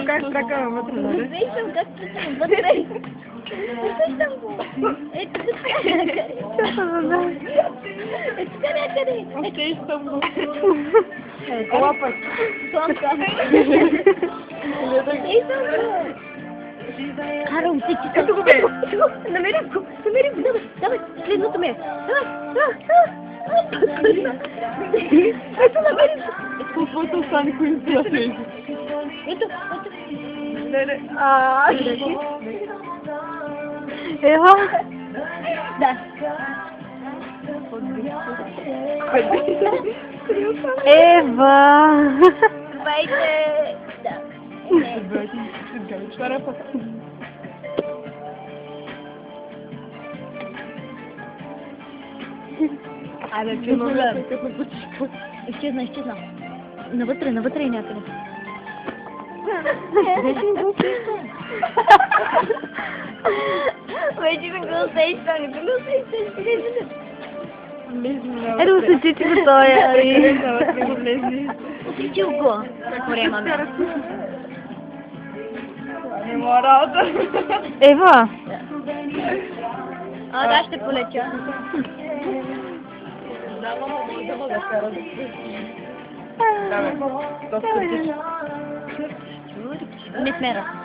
Как страка вътре, нали? Виждам как съм вътре. Виждам го. Ето тук някъде. Ето тук някъде. Усещам го. Това пък. Слънка. Виждам го. Карам се, че Ето го бе. Намерих го. Давай, следното ме. Ето, намерих го. Какво стане, кои се Ето. Ева? Да. Ева! Здравейте. Да. Айде, че много Изчезна. Навътре и някъде. Вече не го усещам. Ето се чичи го той, Ари. Усетил го. Корема ми. Не мога работа. Ева! Да, ще полетя. Да мога да кара. Да, бе. Не смера.